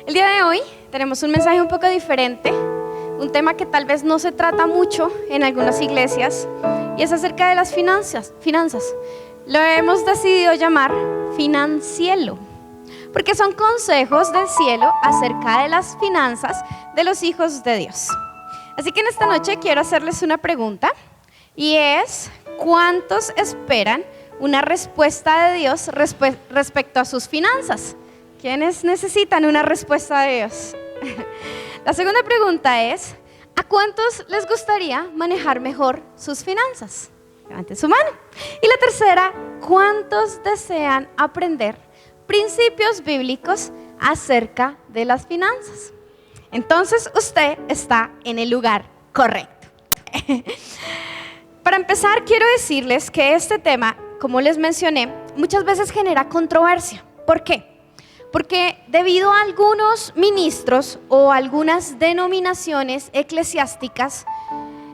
El día de hoy tenemos un mensaje un poco diferente, un tema que tal vez no se trata mucho en algunas iglesias y es acerca de las finanzas. Lo hemos decidido llamar Financielo, porque son consejos del cielo acerca de las finanzas de los hijos de Dios. Así que en esta noche quiero hacerles una pregunta y es: ¿cuántos esperan una respuesta de Dios respecto a sus finanzas? ¿Quiénes necesitan una respuesta de Dios? La segunda pregunta es: ¿a cuántos les gustaría manejar mejor sus finanzas? Levanten su mano. Y la tercera: ¿cuántos desean aprender principios bíblicos acerca de las finanzas? Entonces usted está en el lugar correcto. Para empezar, quiero decirles que este tema, como les mencioné, muchas veces genera controversia. ¿Por qué? Porque debido a algunos ministros o algunas denominaciones eclesiásticas,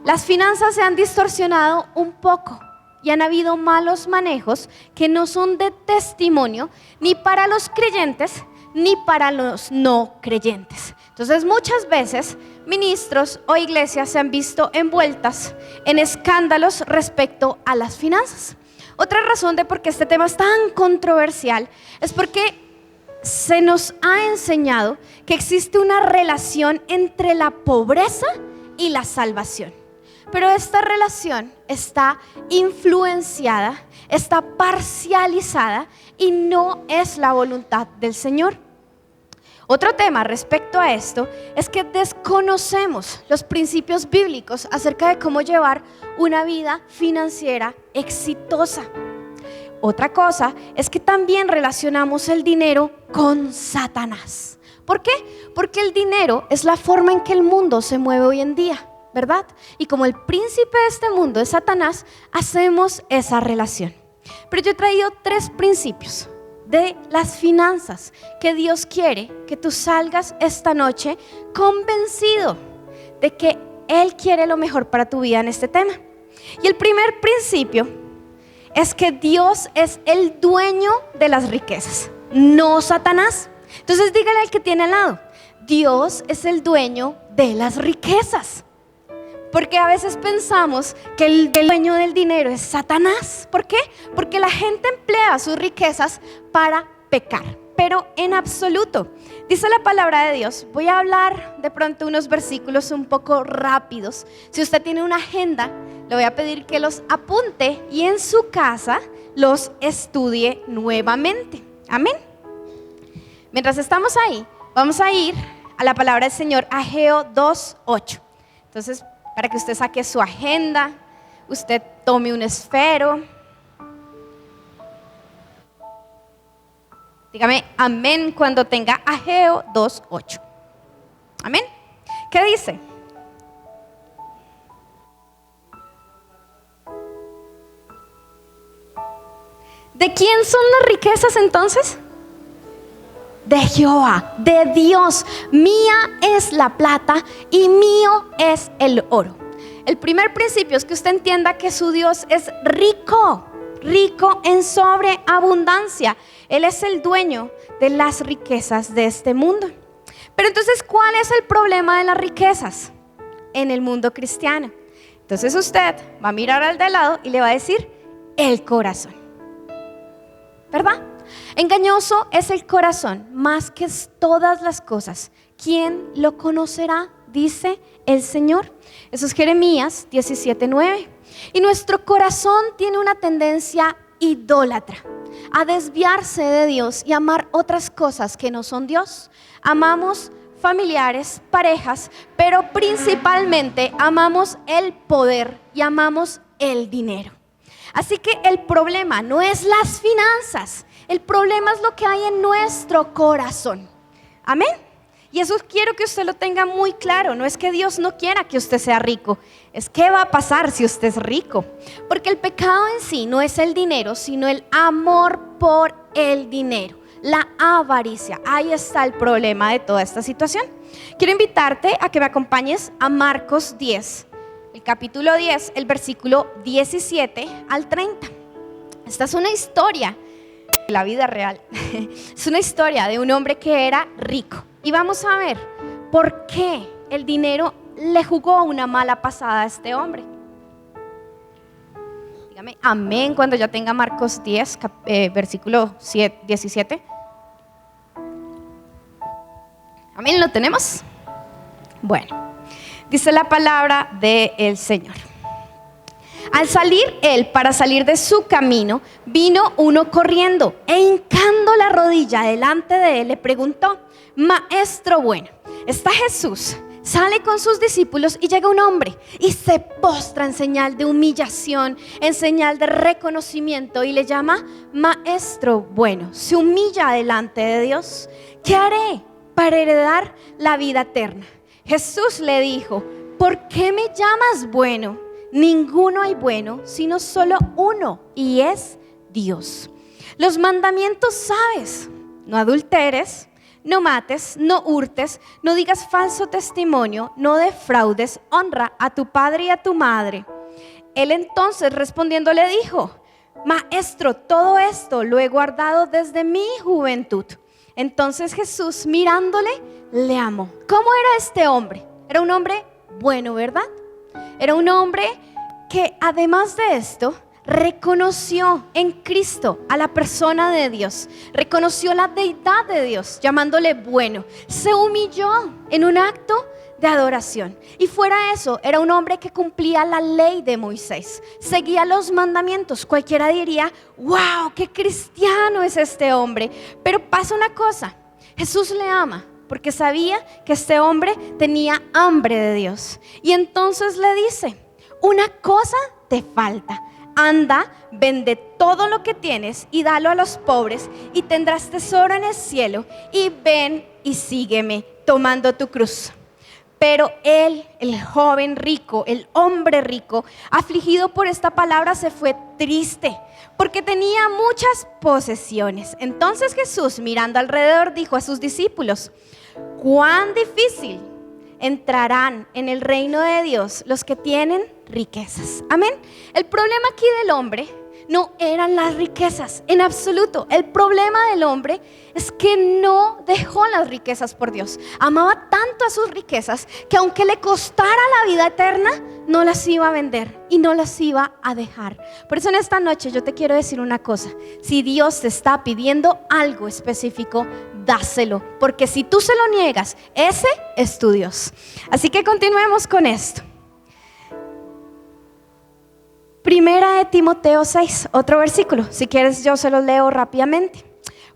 las finanzas se han distorsionado un poco y han habido malos manejos que no son de testimonio ni para los creyentes ni para los no creyentes. Entonces, muchas veces ministros o iglesias se han visto envueltas en escándalos respecto a las finanzas. Otra razón de por qué este tema es tan controversial es porque se nos ha enseñado que existe una relación entre la pobreza y la salvación. Pero esta relación está influenciada, está parcializada y no es la voluntad del Señor. Otro tema respecto a esto es que desconocemos los principios bíblicos acerca de cómo llevar una vida financiera exitosa. Otra cosa es que también relacionamos el dinero con Satanás. ¿Por qué? Porque el dinero es la forma en que el mundo se mueve hoy en día, ¿verdad? Y como el príncipe de este mundo es Satanás, hacemos esa relación. Pero yo he traído 3 principios de las finanzas que Dios quiere que tú salgas esta noche convencido de que Él quiere lo mejor para tu vida en este tema. Y el primer principio es que Dios es el dueño de las riquezas, no Satanás. Entonces dígale al que tiene al lado: Dios es el dueño de las riquezas. Porque a veces pensamos que el dueño del dinero es Satanás. ¿Por qué? Porque la gente emplea sus riquezas para pecar. Pero en absoluto, dice la palabra de Dios. Voy a hablar de pronto unos versículos un poco rápidos. Si usted tiene una agenda, le voy a pedir que los apunte y en su casa los estudie nuevamente. Amén. Mientras estamos ahí, vamos a ir a la palabra del Señor, Ageo 2:8. Entonces, para que usted saque su agenda, usted tome un esfero. Dígame amén cuando tenga Ageo 2:8. Amén. ¿Qué dice? ¿De quién son las riquezas entonces? De Jehová, de Dios. Mía es la plata y mío es el oro. El primer principio es que usted entienda que su Dios es rico, rico en sobreabundancia. Él es el dueño de las riquezas de este mundo. Pero entonces, ¿cuál es el problema de las riquezas en el mundo cristiano? Entonces usted va a mirar al de lado y le va a decir: el corazón. ¿Verdad? Engañoso es el corazón más que todas las cosas. ¿Quién lo conocerá? Dice el Señor. Eso es Jeremías 17:9. Y nuestro corazón tiene una tendencia idólatra a desviarse de Dios y amar otras cosas que no son Dios. Amamos familiares, parejas, pero principalmente amamos el poder y amamos el dinero. Así que el problema no es las finanzas, el problema es lo que hay en nuestro corazón. Amén. Y eso quiero que usted lo tenga muy claro. No es que Dios no quiera que usted sea rico, es qué va a pasar si usted es rico. Porque el pecado en sí no es el dinero, sino el amor por el dinero, la avaricia. Ahí está el problema de toda esta situación. Quiero invitarte a que me acompañes a Marcos 10. El capítulo 10, el versículo 17 al 30. Esta es una historia de la vida real. Es una historia de un hombre que era rico. Y vamos a ver por qué el dinero le jugó una mala pasada a este hombre. Dígame amén cuando ya tenga Marcos 10, versículo 17. Amén, ¿lo tenemos? Bueno, dice la palabra del Señor. Al salir él para salir de su camino, vino uno corriendo e hincando la rodilla delante de él le preguntó: Maestro bueno, está Jesús. Sale con sus discípulos y llega un hombre y se postra en señal de humillación, en señal de reconocimiento, y le llama Maestro bueno. Se humilla delante de Dios. ¿Qué haré para heredar la vida eterna? Jesús le dijo: ¿por qué me llamas bueno? Ninguno hay bueno, sino solo uno, y es Dios. Los mandamientos sabes: no adulteres, no mates, no hurtes, no digas falso testimonio, no defraudes, honra a tu padre y a tu madre. Él entonces respondiendo le dijo: Maestro, todo esto lo he guardado desde mi juventud. Entonces Jesús, mirándole, le amó. ¿Cómo era este hombre? Era un hombre bueno, ¿verdad? Era un hombre que además de esto reconoció en Cristo a la persona de Dios, reconoció la deidad de Dios, llamándole bueno. Se humilló en un acto de adoración. Y fuera eso, era un hombre que cumplía la ley de Moisés, seguía los mandamientos. Cualquiera diría: wow, qué cristiano es este hombre. Pero pasa una cosa: Jesús le ama porque sabía que este hombre tenía hambre de Dios. Y entonces le dice: una cosa te falta. Anda, vende todo lo que tienes y dalo a los pobres, y tendrás tesoro en el cielo, y ven y sígueme tomando tu cruz. Pero él, el joven rico, el hombre rico, afligido por esta palabra, se fue triste porque tenía muchas posesiones. Entonces Jesús, mirando alrededor, dijo a sus discípulos: cuán difícil entrarán en el reino de Dios los que tienen riquezas. Amén. El problema aquí del hombre no eran las riquezas en absoluto. El problema del hombre es que no dejó las riquezas por Dios. Amaba tanto a sus riquezas que aunque le costara la vida eterna, no las iba a vender y no las iba a dejar. Por eso en esta noche yo te quiero decir una cosa: si Dios te está pidiendo algo específico, dáselo, porque si tú se lo niegas, ese es tu Dios. Así que continuemos con esto. Primera de Timoteo 6, otro versículo. Si quieres yo se los leo rápidamente.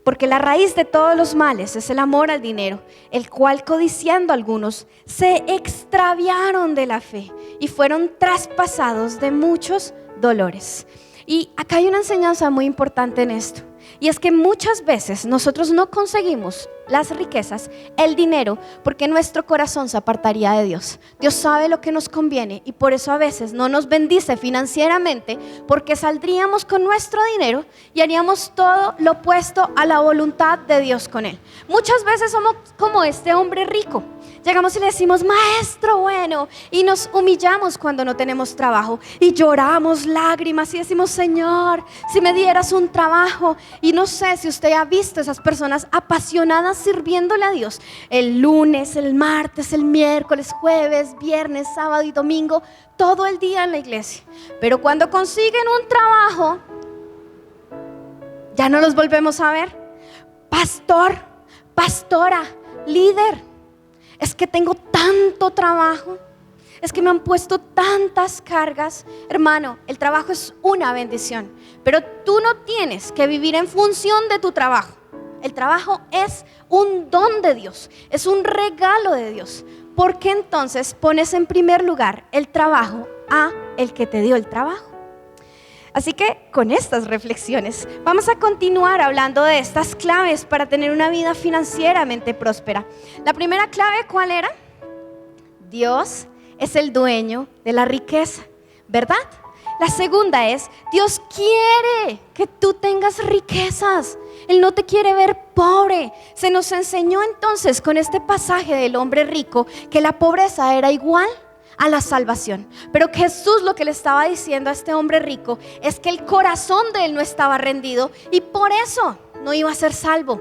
Porque la raíz de todos los males es el amor al dinero, el cual, codiciando algunos, se extraviaron de la fe y fueron traspasados de muchos dolores. Y acá hay una enseñanza muy importante en esto, y es que muchas veces nosotros no conseguimos las riquezas, el dinero, porque nuestro corazón se apartaría de Dios. Dios sabe lo que nos conviene y por eso a veces no nos bendice financieramente, porque saldríamos con nuestro dinero y haríamos todo lo opuesto a la voluntad de Dios con él. Muchas veces somos como este hombre rico. Llegamos y le decimos: maestro bueno, y nos humillamos cuando no tenemos trabajo y lloramos lágrimas y decimos: Señor, si me dieras un trabajo. Y no sé si usted ha visto esas personas apasionadas sirviéndole a Dios el lunes, el martes, el miércoles, jueves, viernes, sábado y domingo, todo el día en la iglesia. Pero cuando consiguen un trabajo, ya no los volvemos a ver. Pastor, pastora, líder, es que tengo tanto trabajo, es que me han puesto tantas cargas. Hermano, el trabajo es una bendición, pero tú no tienes que vivir en función de tu trabajo. El trabajo es un don de Dios, es un regalo de Dios. ¿Por qué entonces pones en primer lugar el trabajo a el que te dio el trabajo? Así que con estas reflexiones vamos a continuar hablando de estas claves para tener una vida financieramente próspera. La primera clave, ¿cuál era? Dios es el dueño de la riqueza, ¿verdad? La segunda es: Dios quiere que tú tengas riquezas. Él no te quiere ver pobre. Se nos enseñó entonces con este pasaje del hombre rico que la pobreza era igual a la salvación. Pero Jesús lo que le estaba diciendo a este hombre rico es que el corazón de él no estaba rendido y por eso no iba a ser salvo.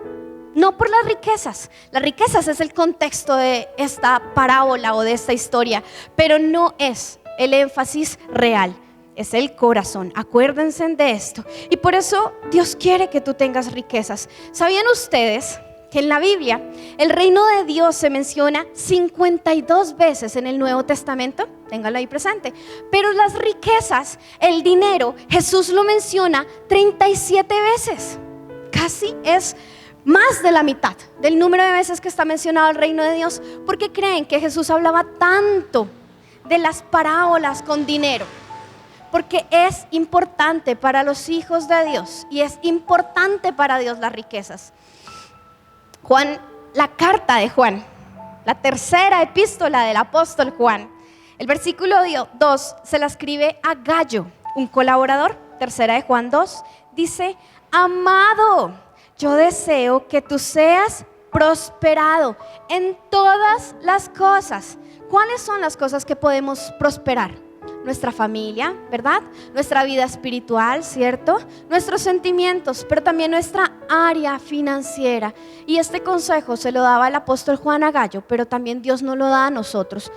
no por las riquezas. Las riquezas es el contexto de esta parábola o de esta historia, pero no es el énfasis real. Es el corazón, acuérdense de esto. Y por eso Dios quiere que tú tengas riquezas. ¿Sabían ustedes que en la Biblia el reino de Dios se menciona 52 veces en el Nuevo Testamento? Téngalo ahí presente. Pero las riquezas, el dinero, Jesús lo menciona 37 veces. Casi es más de la mitad del número de veces que está mencionado el reino de Dios. ¿Por qué creen que Jesús hablaba tanto de las parábolas con dinero? Porque es importante para los hijos de Dios y es importante para Dios las riquezas. Juan, la carta de Juan, la tercera epístola del apóstol Juan, el versículo 2 se la escribe a Gallo, un colaborador. Tercera de Juan 2 dice: amado, yo deseo que tú seas prosperado en todas las cosas. ¿Cuáles son las cosas que podemos prosperar? Nuestra familia, ¿verdad? Nuestra vida espiritual, ¿cierto? Nuestros sentimientos, pero también nuestra área financiera. Y este consejo se lo daba el apóstol Juan a Gallo, pero también Dios nos lo da a nosotros.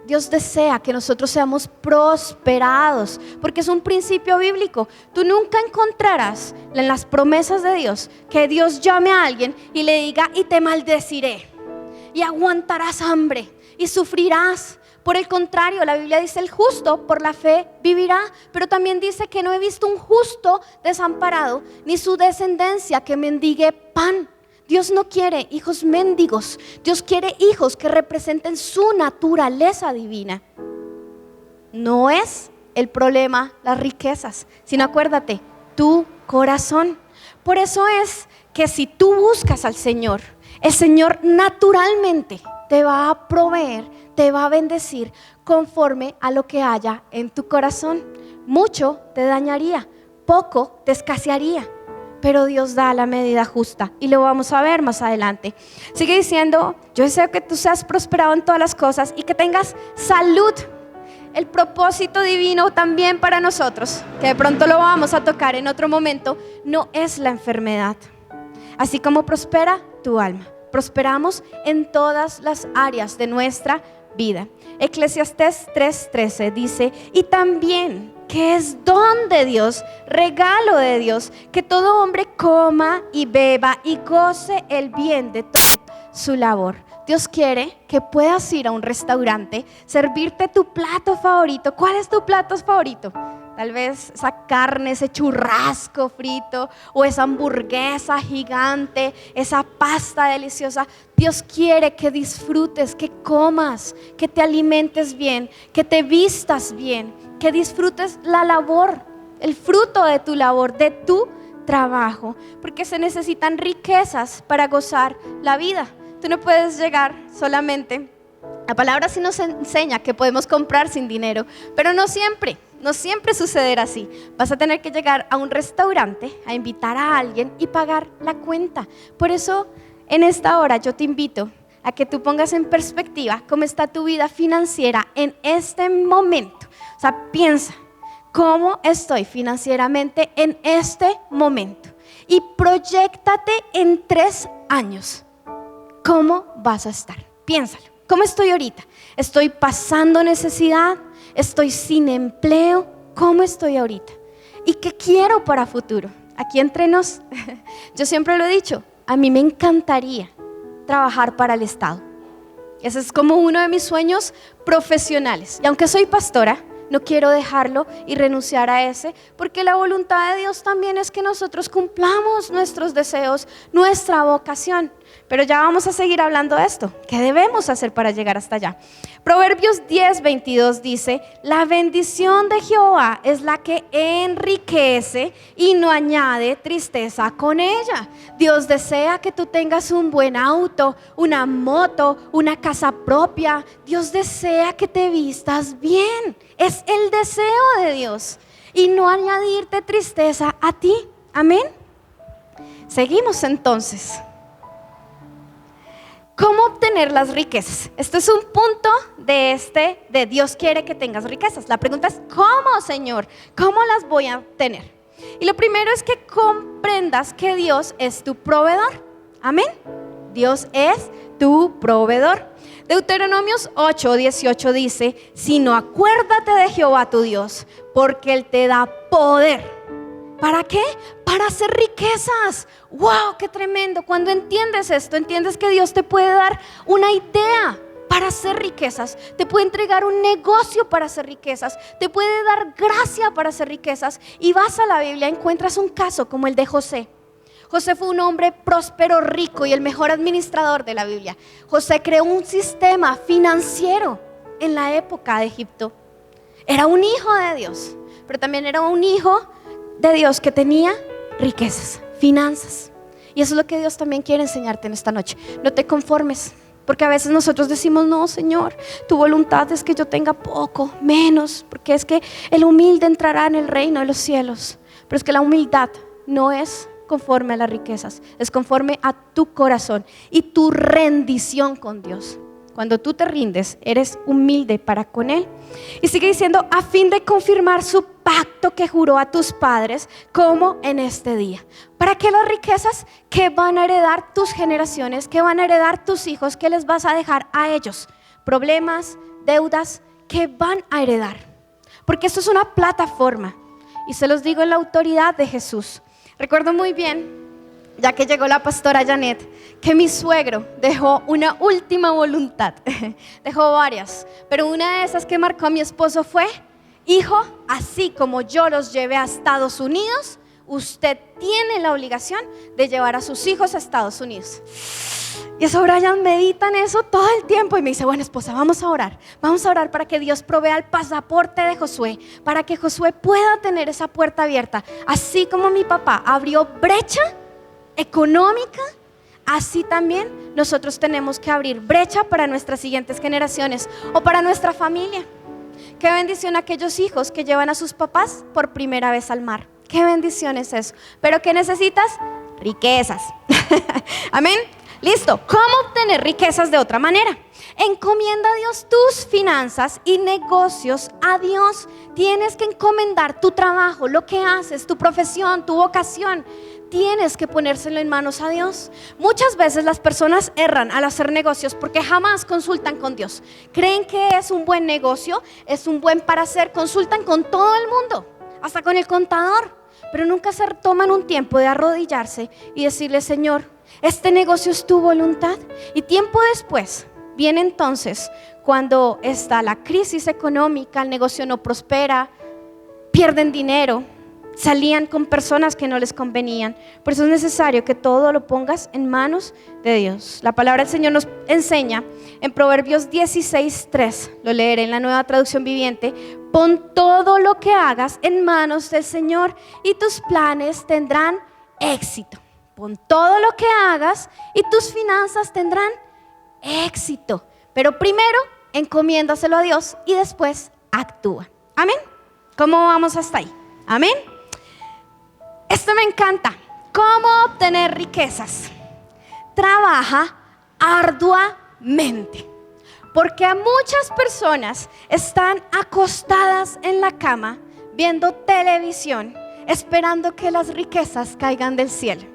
Dios desea que nosotros seamos prosperados, porque es un principio bíblico. Tú nunca encontrarás en las promesas de Dios que Dios llame a alguien y le diga: y te maldeciré, y aguantarás hambre, y sufrirás. Por el contrario, la Biblia dice: el justo por la fe vivirá. Pero también dice que no he visto un justo desamparado, ni su descendencia que mendigue pan. Dios no quiere hijos mendigos. Dios quiere hijos que representen su naturaleza divina. No es el problema las riquezas, sino, acuérdate, tu corazón. Por eso es que si tú buscas al Señor, el Señor naturalmente te va a proveer, te va a bendecir conforme a lo que haya en tu corazón. Mucho te dañaría, poco te escasearía, pero Dios da la medida justa y lo vamos a ver más adelante. Sigue diciendo: yo deseo que tú seas prosperado en todas las cosas y que tengas salud. El propósito divino también para nosotros, que de pronto lo vamos a tocar en otro momento, no es la enfermedad. Así como prospera tu alma, prosperamos en todas las áreas de nuestra vida. Eclesiastés 3:13 dice: y también que es don de Dios, regalo de Dios, que todo hombre coma y beba y goce el bien de toda su labor. Dios quiere que puedas ir a un restaurante, servirte tu plato favorito. ¿Cuál es tu plato favorito? Tal vez esa carne, ese churrasco frito o esa hamburguesa gigante, esa pasta deliciosa. Dios quiere que disfrutes, que comas, que te alimentes bien, que te vistas bien, que disfrutes la labor, el fruto de tu labor, de tu trabajo, porque se necesitan riquezas para gozar la vida. Tú no puedes llegar solamente, la palabra sí nos enseña que podemos comprar sin dinero, pero no siempre sucederá así. Vas a tener que llegar a un restaurante, a invitar a alguien y pagar la cuenta. Por eso en esta hora yo te invito a que tú pongas en perspectiva cómo está tu vida financiera en este momento. O sea, piensa, ¿cómo estoy financieramente en este momento? Y proyéctate en 3 años. ¿Cómo vas a estar? Piénsalo. ¿Cómo estoy ahorita? ¿Estoy pasando necesidad? ¿Estoy sin empleo? ¿Cómo estoy ahorita? ¿Y qué quiero para futuro? Aquí entre nos, yo siempre lo he dicho, a mí me encantaría trabajar para el Estado. Ese es como uno de mis sueños profesionales. Y aunque soy pastora, no quiero dejarlo y renunciar a ese, porque la voluntad de Dios también es que nosotros cumplamos nuestros deseos, nuestra vocación. Pero ya vamos a seguir hablando de esto. ¿Qué debemos hacer para llegar hasta allá? Proverbios 10:22 dice: la bendición de Jehová es la que enriquece y no añade tristeza con ella. Dios desea que tú tengas un buen auto, una moto, una casa propia. Dios desea que te vistas bien. Es el deseo de Dios y no añadirte tristeza a ti. Amén. Seguimos entonces. ¿Cómo obtener las riquezas? Esto es un punto de Dios quiere que tengas riquezas. La pregunta es: ¿cómo, Señor? ¿Cómo las voy a obtener? Y lo primero es que comprendas que Dios es tu proveedor. Amén. Dios es tu proveedor. Deuteronomios 8:18 dice: sino acuérdate de Jehová tu Dios, porque Él te da poder. ¿Para qué? Para hacer riquezas. ¡Wow! ¡Qué tremendo! Cuando entiendes esto, entiendes que Dios te puede dar una idea para hacer riquezas, te puede entregar un negocio para hacer riquezas, te puede dar gracia para hacer riquezas. Y vas a la Biblia, encuentras un caso como el de José. José fue un hombre próspero, rico y el mejor administrador de la Biblia. José creó un sistema financiero en la época de Egipto. Era un hijo de Dios, pero también era un hijo de Dios que tenía riquezas, finanzas. Y eso es lo que Dios también quiere enseñarte en esta noche. No te conformes, porque a veces nosotros decimos: no, Señor, tu voluntad es que yo tenga poco, menos, porque es que el humilde entrará en el reino de los cielos. Pero es que la humildad no es conforme a las riquezas, es conforme a tu corazón y tu rendición con Dios. Cuando tú te rindes, eres humilde para con Él. Y sigue diciendo: a fin de confirmar su pacto que juró a tus padres, como en este día. ¿Para qué las riquezas? Que van a heredar tus generaciones, que van a heredar tus hijos, que les vas a dejar a ellos. Problemas, deudas, que van a heredar. Porque esto es una plataforma. Y se los digo en la autoridad de Jesús. Recuerdo muy bien, ya que llegó la pastora Janet, que mi suegro dejó una última voluntad. Dejó varias, pero una de esas que marcó a mi esposo fue: hijo, así como yo los llevé a Estados Unidos, usted tiene la obligación de llevar a sus hijos a Estados Unidos. Y eso, Brian medita en eso todo el tiempo y me dice: bueno, esposa, vamos a orar para que Dios provea el pasaporte de Josué, para que Josué pueda tener esa puerta abierta. Así como mi papá abrió brecha económica, así también nosotros tenemos que abrir brecha para nuestras siguientes generaciones o para nuestra familia. Qué bendición aquellos hijos que llevan a sus papás por primera vez al mar. Qué bendición es eso. Pero ¿qué necesitas? Riquezas. Amén. Listo. ¿Cómo obtener riquezas de otra manera? Encomienda a Dios tus finanzas y negocios a Dios. Tienes que encomendar tu trabajo, lo que haces, tu profesión, tu vocación. Tienes que ponérselo en manos a Dios. Muchas veces las personas erran al hacer negocios porque jamás consultan con Dios. Creen que es un buen negocio, es un buen para hacer. Consultan con todo el mundo, hasta con el contador, pero nunca se toman un tiempo de arrodillarse y decirle: Señor, este negocio es tu voluntad. Y tiempo después viene entonces cuando está la crisis económica, el negocio no prospera, pierden dinero, salían con personas que no les convenían. Por eso es necesario que todo lo pongas en manos de Dios. La palabra del Señor nos enseña en Proverbios 16:3, lo leeré en la Nueva Traducción Viviente: pon todo lo que hagas en manos del Señor y tus planes tendrán éxito. Pon todo lo que hagas y tus finanzas tendrán éxito. Pero primero encomiéndaselo a Dios y después actúa. Amén. ¿Cómo vamos hasta ahí? Amén. Esto me encanta. ¿Cómo obtener riquezas? Trabaja arduamente. Porque a muchas personas están acostadas en la cama viendo televisión, esperando que las riquezas caigan del cielo.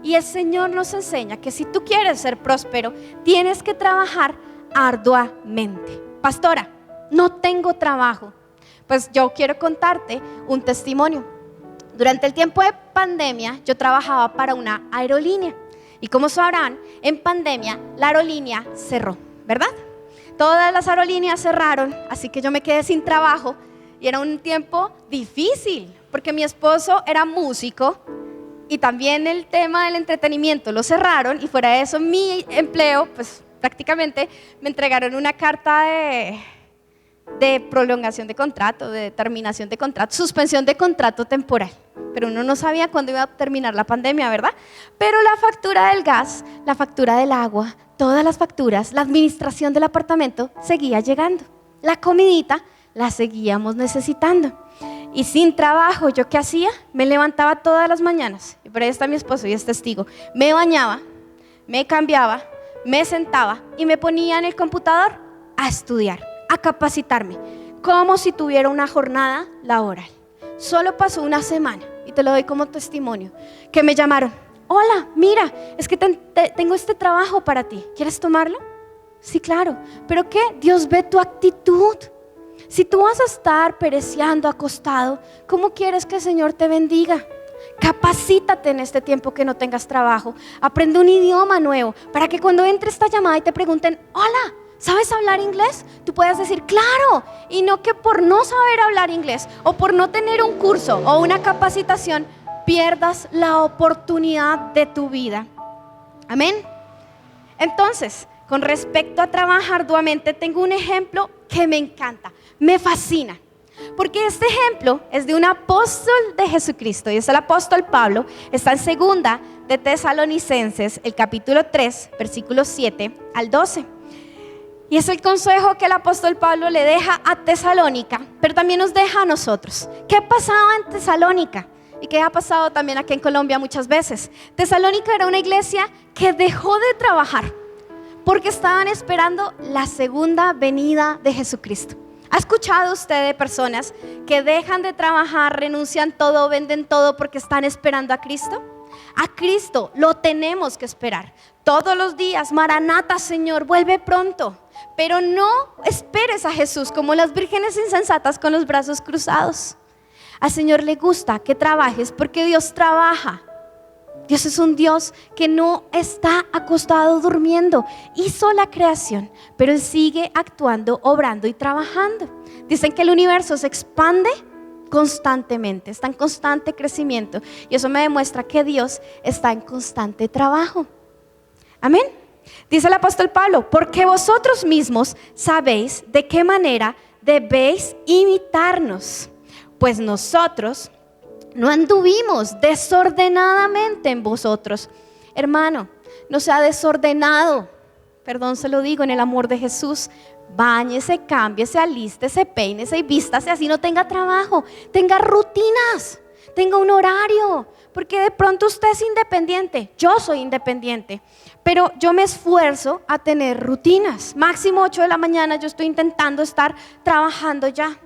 Y el Señor nos enseña que si tú quieres ser próspero, tienes que trabajar arduamente. Pastora, no tengo trabajo. Pues yo quiero contarte un testimonio. Durante el tiempo de pandemia, yo trabajaba para una aerolínea. Y como sabrán, en pandemia la aerolínea cerró, ¿verdad? Todas las aerolíneas cerraron, así que yo me quedé sin trabajo. Y era un tiempo difícil, porque mi esposo era músico y también el tema del entretenimiento lo cerraron. Y fuera de eso, mi empleo, pues prácticamente me entregaron una carta de prolongación de contrato, de terminación de contrato, suspensión de contrato temporal. Pero uno no sabía cuándo iba a terminar la pandemia, ¿verdad? Pero la factura del gas, la factura del agua, todas las facturas, la administración del apartamento seguía llegando. La comidita la seguíamos necesitando. Y sin trabajo, ¿yo qué hacía? Me levantaba todas las mañanas, y por ahí está mi esposo y es testigo. Me bañaba, me cambiaba, me sentaba y me ponía en el computador a estudiar, a capacitarme, como si tuviera una jornada laboral. Solo pasó una semana y te lo doy como testimonio, que me llamaron. Hola, mira, es que tengo este trabajo para ti, ¿quieres tomarlo? Sí, claro. ¿Pero qué? Dios ve tu actitud. Si tú vas a estar pereciendo, acostado, ¿cómo quieres que el Señor te bendiga? Capacítate en este tiempo que no tengas trabajo. Aprende un idioma nuevo para que cuando entre esta llamada y te pregunten, hola, ¿sabes hablar inglés? Tú puedas decir, claro. Y no que por no saber hablar inglés o por no tener un curso o una capacitación pierdas la oportunidad de tu vida. Amén. Entonces, con respecto a trabajar arduamente, tengo un ejemplo que me encanta, me fascina. Porque este ejemplo es de un apóstol de Jesucristo y es el apóstol Pablo. Está en segunda de Tesalonicenses, el capítulo 3, versículos 7 al 12. Y es el consejo que el apóstol Pablo le deja a Tesalónica, pero también nos deja a nosotros. ¿Qué pasaba en Tesalónica? Y que ha pasado también aquí en Colombia muchas veces. Tesalónica era una iglesia que dejó de trabajar porque estaban esperando la segunda venida de Jesucristo. ¿Ha escuchado usted de personas que dejan de trabajar, renuncian todo, venden todo porque están esperando a Cristo? A Cristo lo tenemos que esperar todos los días. Maranata, Señor, vuelve pronto. Pero no esperes a Jesús como las vírgenes insensatas con los brazos cruzados. Al Señor le gusta que trabajes porque Dios trabaja. Dios es un Dios que no está acostado durmiendo. Hizo la creación, pero Él sigue actuando, obrando y trabajando. Dicen que el universo se expande constantemente, está en constante crecimiento. Y eso me demuestra que Dios está en constante trabajo. Amén. Dice el apóstol Pablo, porque vosotros mismos sabéis de qué manera debéis imitarnos. Pues nosotros no anduvimos desordenadamente en vosotros. Hermano, no sea desordenado. Perdón, se lo digo en el amor de Jesús. Báñese, cámbiese, alístese, peínese y vístase, así no tenga trabajo. Tenga rutinas, tenga un horario. Porque de pronto usted es independiente. Yo soy independiente. Pero yo me esfuerzo a tener rutinas. Máximo 8 de la mañana yo estoy intentando estar trabajando ya.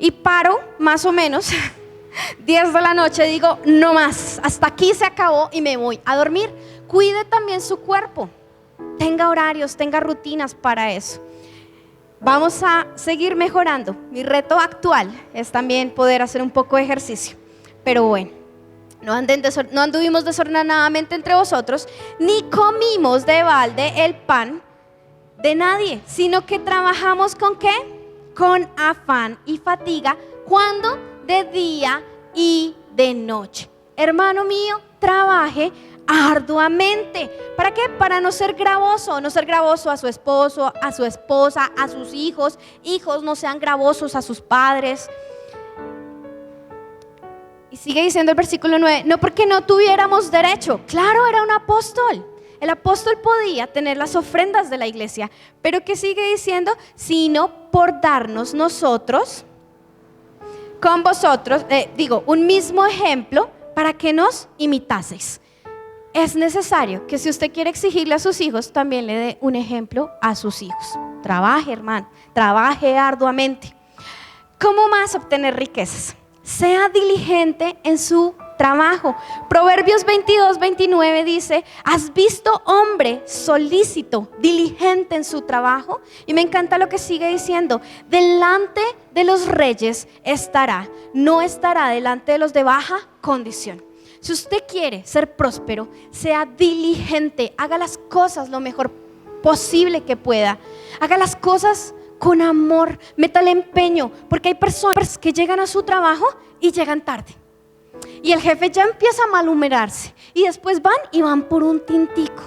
Y paro más o menos 10 de la noche, digo, no más, hasta aquí se acabó y me voy a dormir. Cuide también su cuerpo, tenga horarios, tenga rutinas para eso. Vamos a seguir mejorando. Mi reto actual es también poder hacer un poco de ejercicio. Pero bueno, no anduvimos desordenadamente entre vosotros, ni comimos de balde el pan de nadie, sino que trabajamos ¿con qué? Con afán y fatiga, cuando de día y de noche. Hermano mío, trabaje arduamente. ¿Para qué? Para no ser gravoso a su esposo, a su esposa, a sus hijos. Hijos, no sean gravosos a sus padres. Y sigue diciendo el versículo 9, no porque no tuviéramos derecho. Claro, era un apóstol. El apóstol podía tener las ofrendas de la iglesia, pero ¿qué sigue diciendo? Sino por darnos nosotros, con vosotros, un mismo ejemplo para que nos imitaseis. Es necesario que si usted quiere exigirle a sus hijos, también le dé un ejemplo a sus hijos. Trabaje, hermano, trabaje arduamente. ¿Cómo más obtener riquezas? Sea diligente en su trabajo. Proverbios 22-29 dice, ¿has visto hombre solícito, diligente en su trabajo? Y me encanta lo que sigue diciendo, delante de los reyes estará, no estará delante de los de baja condición. Si usted quiere ser próspero, sea diligente, haga las cosas lo mejor posible que pueda, haga las cosas con amor, métale empeño, porque hay personas que llegan a su trabajo y llegan tarde. Y el jefe ya empieza a malhumorarse y después van por un tintico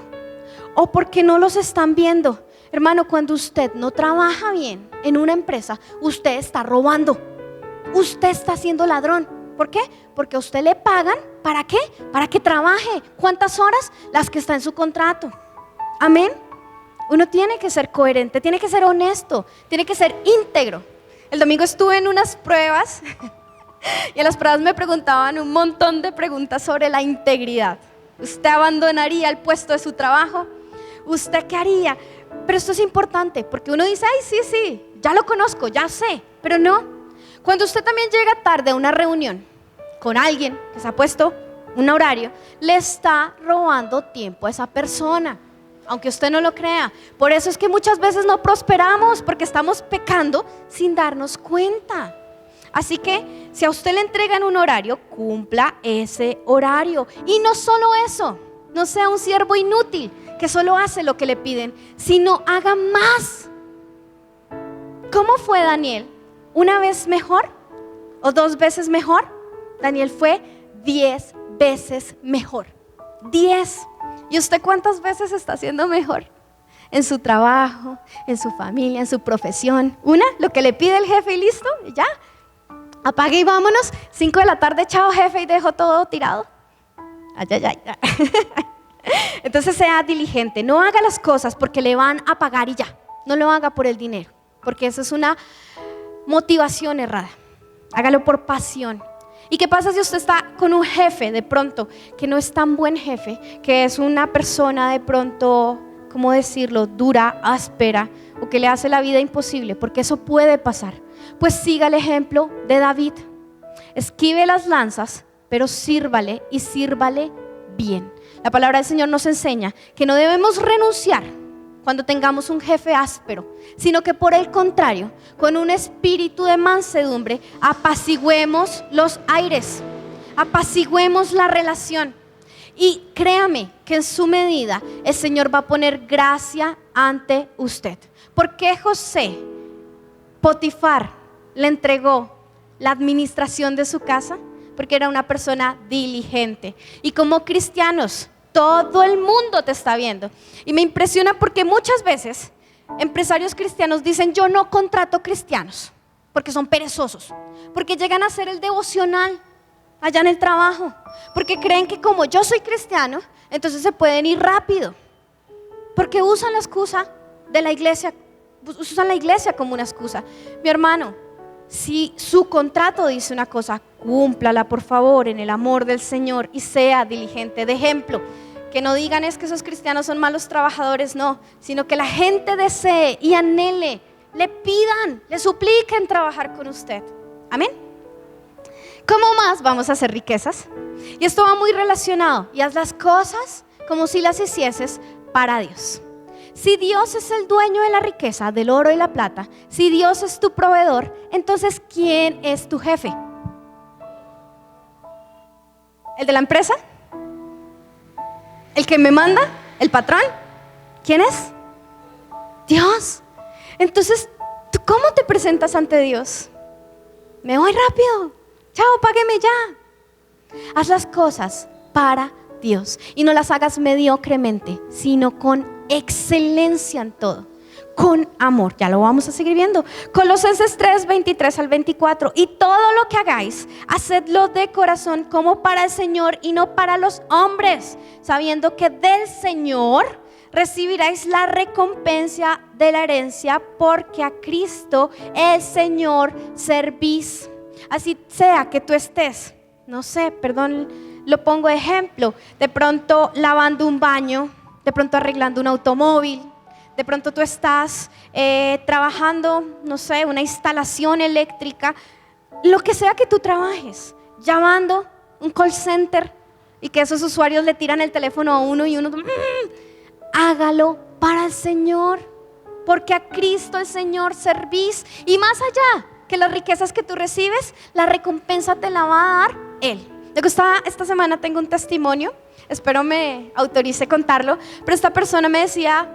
o porque no los están viendo. Hermano, cuando usted no trabaja bien en una empresa, usted está robando, usted está siendo ladrón. ¿Por qué? Porque a usted le pagan, ¿para qué? Para que trabaje. ¿Cuántas horas? Las que está en su contrato. Amén. Uno tiene que ser coherente, tiene que ser honesto, tiene que ser íntegro. El domingo estuve en unas pruebas y en las pruebas me preguntaban un montón de preguntas sobre la integridad. ¿Usted abandonaría el puesto de su trabajo? ¿Usted qué haría? Pero esto es importante porque uno dice, ay, sí, ya lo conozco, ya sé, pero no. Cuando usted también llega tarde a una reunión con alguien que se ha puesto un horario, le está robando tiempo a esa persona, aunque usted no lo crea. Por eso es que muchas veces no prosperamos, porque estamos pecando sin darnos cuenta. Así que si a usted le entregan un horario, cumpla ese horario. Y no solo eso, no sea un siervo inútil que solo hace lo que le piden, sino haga más. ¿Cómo fue Daniel? ¿Una vez mejor o 2 veces mejor? Daniel fue 10 veces mejor. 10. ¿Y usted cuántas veces está haciendo mejor? En su trabajo, en su familia, en su profesión. ¿Una? Lo que le pide el jefe y listo, y ya. Apague y vámonos. 5 de la tarde, chao jefe, y dejo todo tirado. Ay, ay, ay. Entonces sea diligente. No haga las cosas porque le van a pagar y ya. No lo haga por el dinero, porque eso es una motivación errada. Hágalo por pasión. ¿Y qué pasa si usted está con un jefe de pronto que no es tan buen jefe, que es una persona de pronto, ¿cómo decirlo?, dura, áspera, o que le hace la vida imposible? Porque eso puede pasar. Pues siga el ejemplo de David. Esquive las lanzas, pero sírvale y sírvale bien. La palabra del Señor nos enseña que no debemos renunciar cuando tengamos un jefe áspero, sino que por el contrario, con un espíritu de mansedumbre, apaciguemos los aires, apaciguemos la relación. Y créame que en su medida el Señor va a poner gracia ante usted. ¿Por qué Potifar le entregó la administración de su casa? Porque era una persona diligente. Y como cristianos, todo el mundo te está viendo. Y me impresiona porque muchas veces empresarios cristianos dicen: yo no contrato cristianos, porque son perezosos, porque llegan a hacer el devocional allá en el trabajo, porque creen que como yo soy cristiano, entonces se pueden ir rápido, porque usan la excusa de la iglesia, usan la iglesia como una excusa. Mi hermano, si su contrato dice una cosa, cúmplala por favor en el amor del Señor y sea diligente. De ejemplo, que no digan es que esos cristianos son malos trabajadores, no, sino que la gente desee y anhele, le pidan, le supliquen trabajar con usted. Amén. ¿Cómo más vamos a hacer riquezas? Y esto va muy relacionado. Y haz las cosas como si las hicieses para Dios. Si Dios es el dueño de la riqueza, del oro y la plata, si Dios es tu proveedor, entonces ¿quién es tu jefe? ¿El de la empresa? ¿El que me manda? ¿El patrón? ¿Quién es? Dios. Entonces, ¿tú cómo te presentas ante Dios? Me voy rápido. Chao, págueme ya. Haz las cosas para Dios y no las hagas mediocremente, sino con excelencia en todo, con amor. Ya lo vamos a seguir viendo. Colosenses 3, 23 al 24. Y todo lo que hagáis, hacedlo de corazón como para el Señor y no para los hombres, sabiendo que del Señor recibiráis la recompensa de la herencia, porque a Cristo el Señor servís. Así sea que tú estés, no sé, perdón, lo pongo de ejemplo, de pronto lavando un baño, de pronto arreglando un automóvil, de pronto tú estás trabajando, no sé, una instalación eléctrica, lo que sea que tú trabajes, llamando un call center y que esos usuarios le tiran el teléfono a uno y uno, hágalo para el Señor, porque a Cristo el Señor servís. Y más allá que las riquezas que tú recibes, la recompensa te la va a dar Él. Esta semana tengo un testimonio, espero me autorice contarlo, pero esta persona me decía: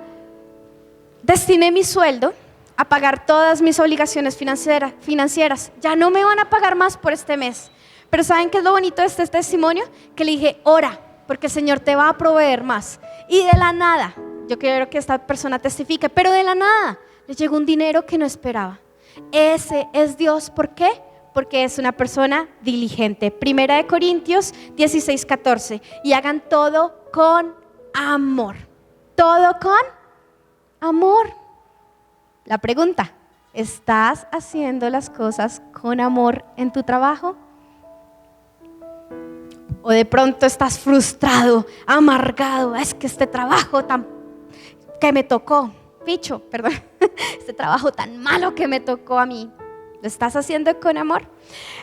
destiné mi sueldo a pagar todas mis obligaciones financieras, ya no me van a pagar más por este mes. Pero ¿saben qué es lo bonito de este testimonio? Que le dije: ora, porque el Señor te va a proveer más. Y de la nada, yo quiero que esta persona testifique, pero de la nada le llegó un dinero que no esperaba. Ese es Dios. ¿Por qué? Porque es una persona diligente. 1 Corintios 16, 14. Y hagan todo con amor. Todo con amor. La pregunta: ¿estás haciendo las cosas con amor en tu trabajo? O de pronto estás frustrado, amargado: es que este trabajo que me tocó, este trabajo tan malo que me tocó a mí. ¿Lo estás haciendo con amor?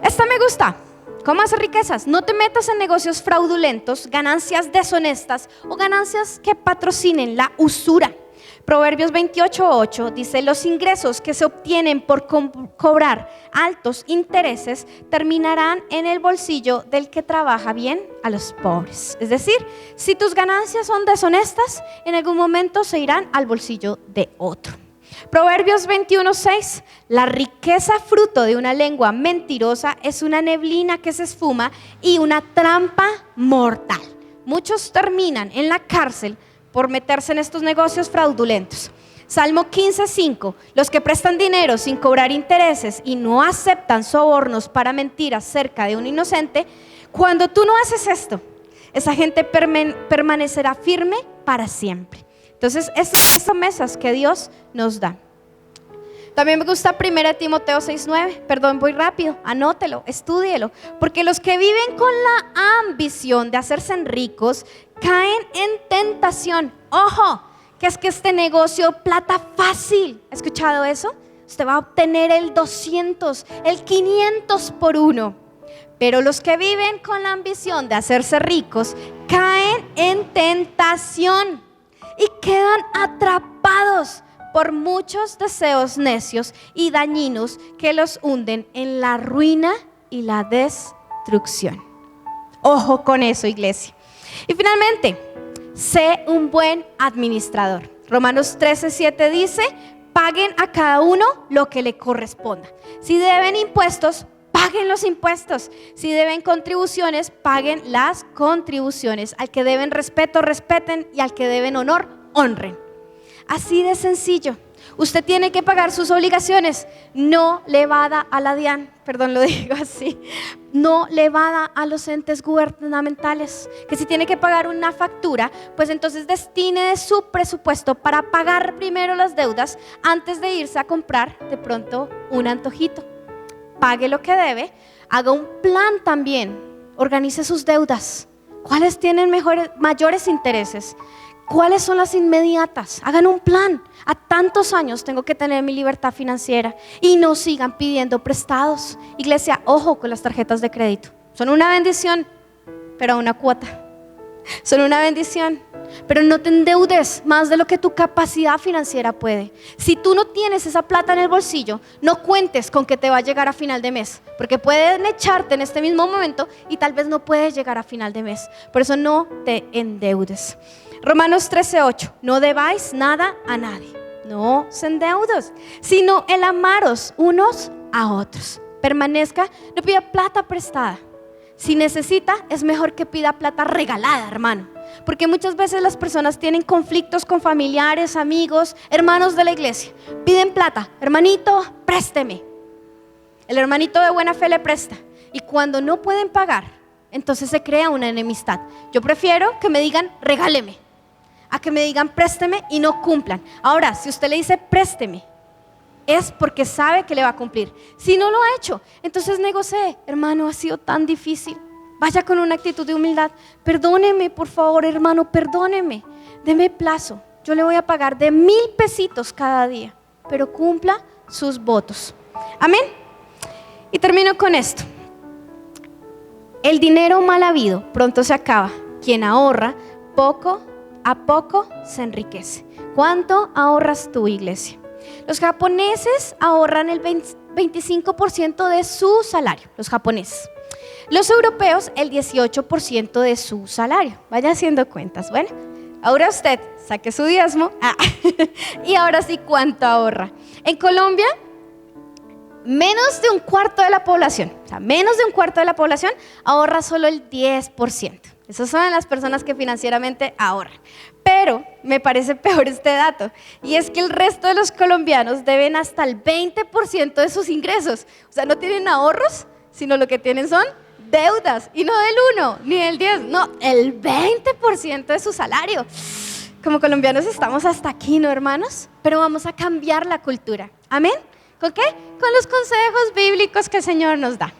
Esta me gusta. ¿Cómo hacer riquezas? No te metas en negocios fraudulentos, ganancias deshonestas o ganancias que patrocinen la usura. Proverbios 28:8 dice: los ingresos que se obtienen por cobrar altos intereses terminarán en el bolsillo del que trabaja bien a los pobres. Es decir, si tus ganancias son deshonestas, en algún momento se irán al bolsillo de otro. Proverbios 21:6: la riqueza fruto de una lengua mentirosa es una neblina que se esfuma y una trampa mortal. Muchos terminan en la cárcel por meterse en estos negocios fraudulentos. Salmo 15:5: los que prestan dinero sin cobrar intereses y no aceptan sobornos para mentir acerca de un inocente, cuando tú no haces esto, esa gente permanecerá firme para siempre. Entonces, estas son las promesas que Dios nos da. También me gusta 1 Timoteo 6:9. Perdón, voy rápido, anótelo, estúdielo. Porque los que viven con la ambición de hacerse ricos caen en tentación. Ojo, que es que este negocio, plata fácil. ¿Ha escuchado eso? Usted va a obtener el 200, el 500 por uno. Pero los que viven con la ambición de hacerse ricos caen en tentación y quedan atrapados por muchos deseos necios y dañinos que los hunden en la ruina y la destrucción. Ojo con eso, iglesia. Y finalmente, sé un buen administrador. Romanos 13:7 dice: paguen a cada uno lo que le corresponda. Si deben impuestos, paguen los impuestos. Si deben contribuciones, paguen las contribuciones. Al que deben respeto, respeten, y al que deben honor, honren. Así de sencillo. Usted tiene que pagar sus obligaciones, no levada a la DIAN, perdón, lo digo así, no levada a los entes gubernamentales. Que si tiene que pagar una factura, pues entonces destine de su presupuesto para pagar primero las deudas antes de irse a comprar de pronto un antojito. Pague lo que debe, haga un plan también, organice sus deudas. ¿Cuáles tienen mayores intereses? ¿Cuáles son las inmediatas? Hagan un plan. A tantos años tengo que tener mi libertad financiera y no sigan pidiendo prestados. Iglesia, ojo con las tarjetas de crédito. Son una bendición, pero a una cuota. Son una bendición, pero no te endeudes más de lo que tu capacidad financiera puede. Si tú no tienes esa plata en el bolsillo, no cuentes con que te va a llegar a final de mes, porque pueden echarte en este mismo momento y tal vez no puedes llegar a final de mes. Por eso no te endeudes. Romanos 13:8: no debáis nada a nadie, no se endeudos, sino el amaros unos a otros. Permanezca, no pida plata prestada. Si necesita, es mejor que pida plata regalada, hermano. Porque muchas veces las personas tienen conflictos con familiares, amigos, hermanos de la iglesia. Piden plata: hermanito, présteme. El hermanito de buena fe le presta. Y cuando no pueden pagar, entonces se crea una enemistad. Yo prefiero que me digan regáleme, a que me digan présteme y no cumplan. Ahora, si usted le dice présteme, es porque sabe que le va a cumplir. Si no lo ha hecho, entonces negocie. Hermano, ha sido tan difícil. Vaya con una actitud de humildad. Perdóneme, por favor, hermano, perdóneme. Deme plazo. Yo le voy a pagar de 1,000 pesitos cada día, pero cumpla sus votos. Amén. Y termino con esto. El dinero mal habido pronto se acaba. Quien ahorra poco a poco se enriquece. ¿Cuánto ahorras tú, iglesia? Los japoneses ahorran el 25% de su salario, los japoneses. Los europeos el 18% de su salario. Vaya haciendo cuentas. Bueno, ahora usted saque su diezmo. Y ahora sí, ¿cuánto ahorra? En Colombia, menos de un cuarto de la población, ahorra solo el 10%. Esas son las personas que financieramente ahorran. Pero me parece peor este dato, y es que el resto de los colombianos deben hasta el 20% de sus ingresos. O sea, no tienen ahorros, sino lo que tienen son deudas, y no del 1 ni del 10, no, el 20% de su salario. Como colombianos estamos hasta aquí, ¿no, hermanos? Pero vamos a cambiar la cultura. ¿Amén? ¿Con qué? Con los consejos bíblicos que el Señor nos da.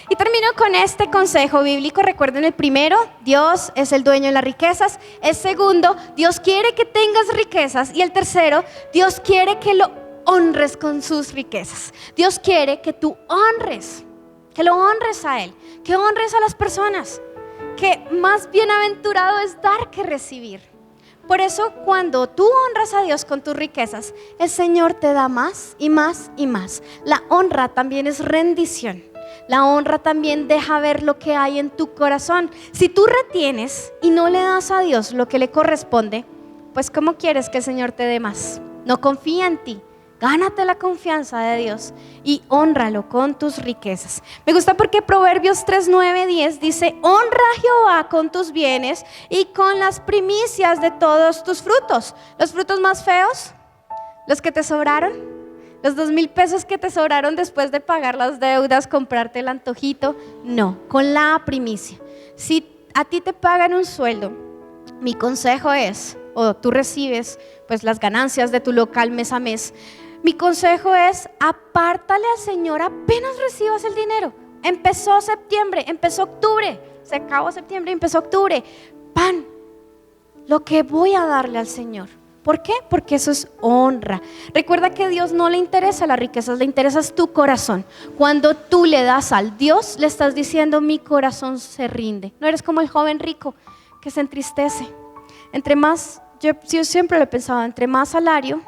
Y termino con este consejo bíblico. Recuerden, el primero: Dios es el dueño de las riquezas. El segundo: Dios quiere que tengas riquezas. Y el tercero: Dios quiere que lo honres con sus riquezas. Dios quiere que tú honres. que lo honres a Él, que honres a las personas, que más bienaventurado es dar que recibir. Por eso cuando tú honras a Dios con tus riquezas, el Señor te da más y más y más. La honra también es rendición. La honra también deja ver lo que hay en tu corazón. Si tú retienes y no le das a Dios lo que le corresponde, pues ¿cómo quieres que el Señor te dé más? No confía en ti. Gánate la confianza de Dios y hónralo con tus riquezas. Me gusta porque Proverbios 3, 9, 10 dice: honra a Jehová con tus bienes y con las primicias de todos tus frutos. Los frutos más feos, los que te sobraron, los 2,000 pesos que te sobraron después de pagar las deudas, comprarte el antojito. No, con la primicia. Si a ti te pagan un sueldo, mi consejo es, o tú recibes pues las ganancias de tu local mes a mes, mi consejo es: apártale al Señor apenas recibas el dinero. Empezó septiembre, empezó octubre, se acabó septiembre, empezó octubre. Pan, lo que voy a darle al Señor. ¿Por qué? Porque eso es honra. Recuerda que a Dios no le interesa las riquezas, le interesa tu corazón. Cuando tú le das al Dios, le estás diciendo: mi corazón se rinde. No eres como el joven rico que se entristece. Entre más, yo siempre lo he pensado, entre más salario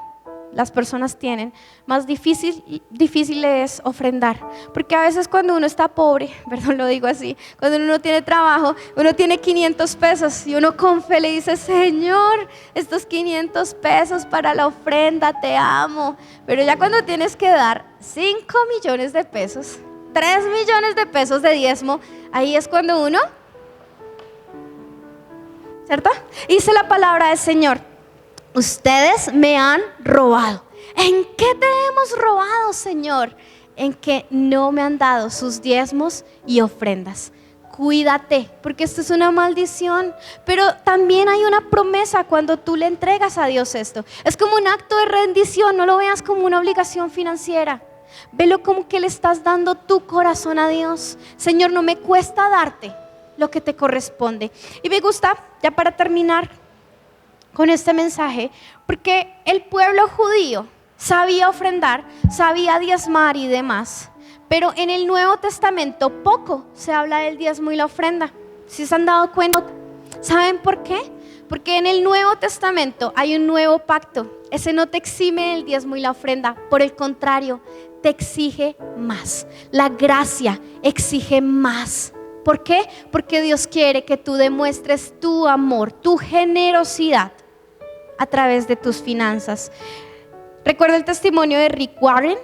las personas tienen, más difícil es ofrendar. Porque a veces cuando uno está pobre, perdón, lo digo así, cuando uno no tiene trabajo, uno tiene 500 pesos y uno con fe le dice: Señor, estos 500 pesos para la ofrenda, te amo. Pero ya cuando tienes que dar 5 millones de pesos, 3 millones de pesos de diezmo, ahí es cuando uno, ¿cierto? Dice la palabra del Señor: ustedes me han robado. ¿En qué te hemos robado, Señor? En que no me han dado sus diezmos y ofrendas. Cuídate, porque esto es una maldición. Pero también hay una promesa cuando tú le entregas a Dios esto. Es como un acto de rendición, no lo veas como una obligación financiera. Velo como que le estás dando tu corazón a Dios. Señor, no me cuesta darte lo que te corresponde. Y me gusta, ya para terminar con este mensaje, porque el pueblo judío sabía ofrendar, sabía diezmar y demás, pero en el Nuevo Testamento poco se habla del diezmo y la ofrenda. ¿Sí se han dado cuenta? ¿Saben por qué? Porque en el Nuevo Testamento hay un nuevo pacto. Ese no te exime del diezmo y la ofrenda, por el contrario, te exige más. La gracia exige más. ¿Por qué? Porque Dios quiere que tú demuestres tu amor, tu generosidad a través de tus finanzas. Recuerdo el testimonio de Rick Warren.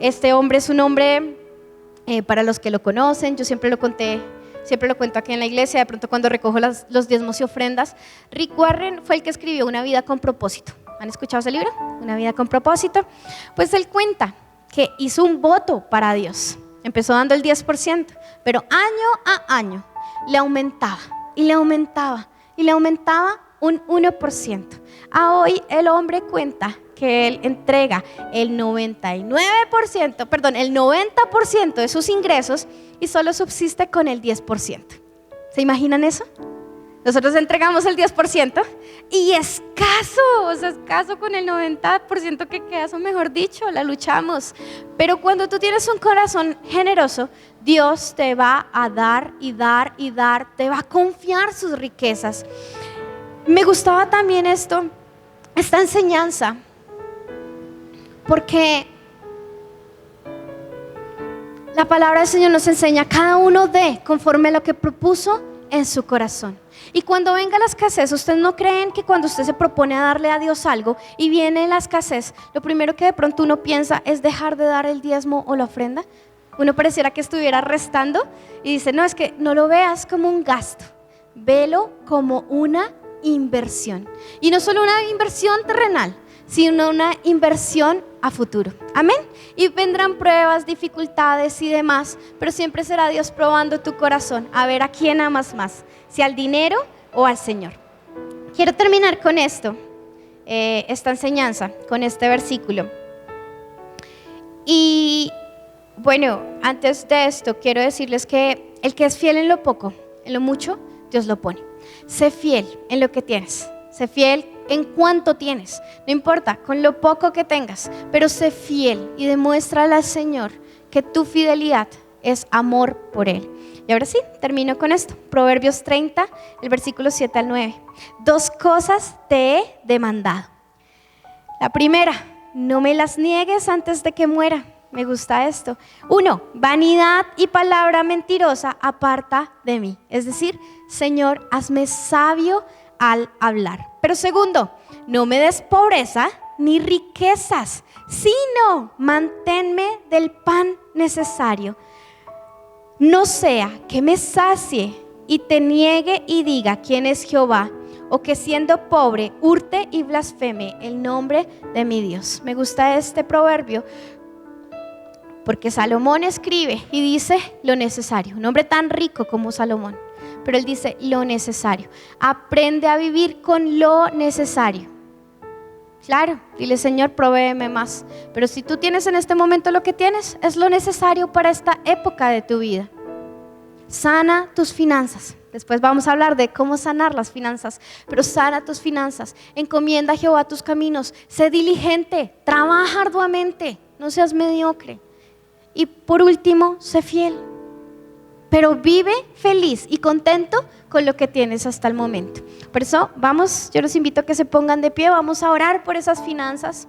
Este hombre es un hombre, para los que lo conocen, yo siempre lo cuento aquí en la iglesia, de pronto cuando recojo los diezmos y ofrendas. Rick Warren fue el que escribió Una vida con propósito. ¿Han escuchado ese libro? Una vida con propósito. Pues él cuenta que hizo un voto para Dios. Empezó dando el 10%, pero año a año le aumentaba y le aumentaba y le aumentaba un 1%. A hoy el hombre cuenta que él entrega el 90% de sus ingresos y solo subsiste con el 10%. ¿Se imaginan eso? Nosotros entregamos el 10% y escaso con el 90% que queda, o mejor dicho, la luchamos. Pero cuando tú tienes un corazón generoso, Dios te va a dar y dar y dar, te va a confiar sus riquezas. Me gustaba también esta enseñanza, porque la palabra del Señor nos enseña: cada uno dé conforme a lo que propuso en su corazón. Y cuando venga la escasez, ¿ustedes no creen que cuando usted se propone a darle a Dios algo y viene la escasez, lo primero que de pronto uno piensa es dejar de dar el diezmo o la ofrenda? Uno pareciera que estuviera restando y dice: no, es que no lo veas como un gasto, velo como una inversión. Y no solo una inversión terrenal, sino una inversión a futuro. Amén. Y vendrán pruebas, dificultades y demás, pero siempre será Dios probando tu corazón, a ver a quién amas más, si al dinero o al Señor. Quiero terminar con esto, esta enseñanza, con este versículo. Y bueno, antes de esto quiero decirles que el que es fiel en lo poco, en lo mucho, Dios lo pone. Sé fiel en lo que tienes, sé fiel en cuánto tienes, no importa, con lo poco que tengas, pero sé fiel y demuéstrale al Señor que tu fidelidad es amor por Él. Y ahora sí, termino con esto. Proverbios 30, el versículo 7 al 9. 2 cosas te he demandado. La primera, no me las niegues antes de que muera. Me gusta esto. 1, vanidad y palabra mentirosa aparta de mí. Es decir, Señor, hazme sabio al hablar. Pero segundo, no me des pobreza ni riquezas, sino manténme del pan necesario. No sea que me sacie y te niegue y diga quién es Jehová, o que siendo pobre hurte y blasfeme el nombre de mi Dios. Me gusta este proverbio porque Salomón escribe y dice lo necesario. Un hombre tan rico como Salomón, pero él dice lo necesario. Aprende a vivir con lo necesario. Claro, dile, Señor, provéeme más. Pero si tú tienes en este momento lo que tienes, es lo necesario para esta época de tu vida. Sana tus finanzas. Después vamos a hablar de cómo sanar las finanzas, pero sana tus finanzas. Encomienda a Jehová tus caminos. Sé diligente, trabaja arduamente, no seas mediocre. Y por último, sé fiel. Pero vive feliz y contento con lo que tienes hasta el momento. Por eso, yo los invito a que se pongan de pie, vamos a orar por esas finanzas.